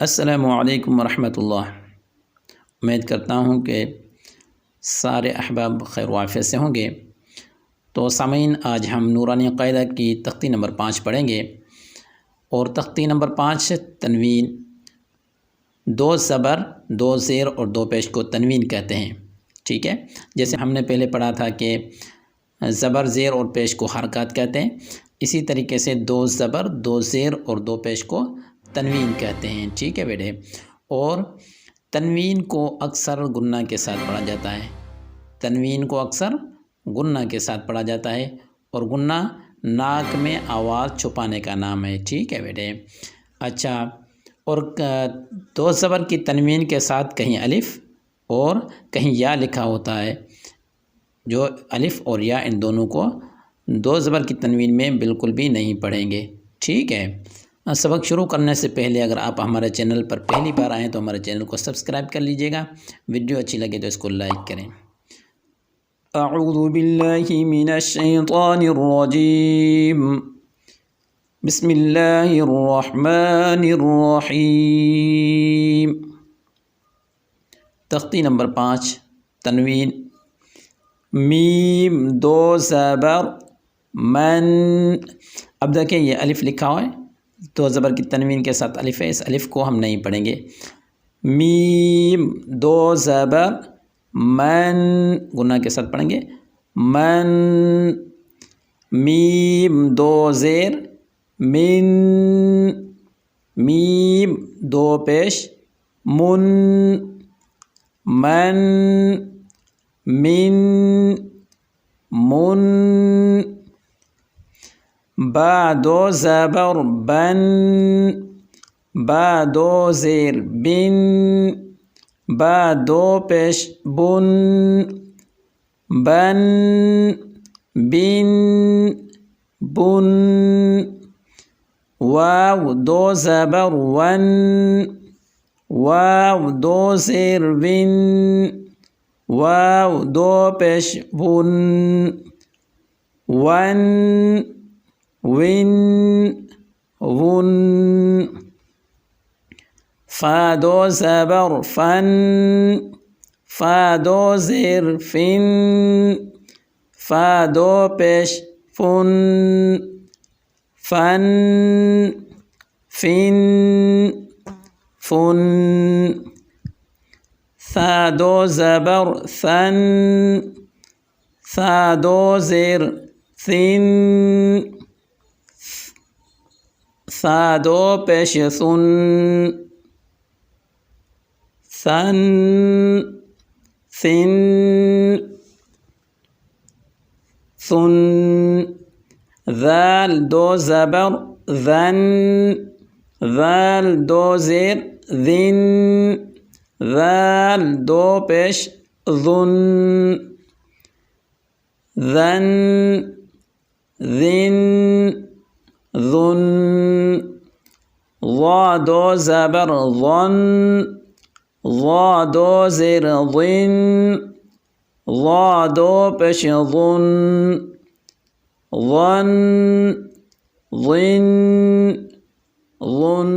السلام علیکم ورحمۃ اللہ۔ امید کرتا ہوں کہ سارے احباب خیر و عافیت سے ہوں گے۔ تو سامعین، آج ہم نورانی قاعدہ کی تختی نمبر 5 پڑھیں گے، اور تختی نمبر 5 تنوین، 2 زبر 2 زیر اور 2 پیش کو تنوین کہتے ہیں۔ ٹھیک ہے، جیسے ہم نے پہلے پڑھا تھا کہ زبر زیر اور پیش کو حرکات کہتے ہیں، اسی طریقے سے 2 زبر 2 زیر اور 2 پیش کو تنوین کہتے ہیں۔ ٹھیک ہے بیٹے، اور تنوین کو اکثر غنہ کے ساتھ پڑھا جاتا ہے، تنوین کو اکثر غنہ کے ساتھ پڑھا جاتا ہے، اور غنہ ناک میں آواز چھپانے کا نام ہے۔ ٹھیک ہے بیٹے، اچھا، اور 2 زبر کی تنوین کے ساتھ کہیں الف اور کہیں یا لکھا ہوتا ہے، جو الف اور یا ان دونوں کو 2 زبر کی تنوین میں بالکل بھی نہیں پڑھیں گے۔ ٹھیک ہے، سبق شروع کرنے سے پہلے اگر آپ ہمارے چینل پر پہلی بار آئیں تو ہمارے چینل کو سبسکرائب کر لیجئے گا، ویڈیو اچھی لگے تو اس کو لائک کریں۔ اعوذ باللہ من الشیطان الرجیم، بسم اللہ الرحمن الرحیم۔ تختی نمبر 5 تنوین، میم 2 زبر من۔ اب دیکھیں یہ الف لکھا ہوا ہے، 2 زبر کی تنوین کے ساتھ الف ہے، اس الف کو ہم نہیں پڑھیں گے۔ میم 2 زبر من، غنہ کے ساتھ پڑھیں گے، من۔ میم 2 زیر من، میم 2 پیش من، من، من، من۔ با 2 زبر بن، با 2 زیر بن، با 2 پیش بن، بن، بن، بن۔ واو 2 زبر ون، واو 2 زیر ون، واو 2 پیش ون، ون، ون، ون۔ فا 2 زبر فن، فا 2 زیر فن، فا 2 پیش فن، فن، فن، فن۔ ثا 2 زبر ثن، ثا 2 زیر ثن، ثا 2 پیش ثن، ثن، ثن، ثن۔ ذال 2 زبر ذن، ذال 2 زیر ذن، ذال 2 پیش ذن، ذن، ذن، ذن۔ ضا 2 زبر ظن، ضا 2 زیر ظن، ضا 2 پیش ظن، ظن، ظن، ظن۔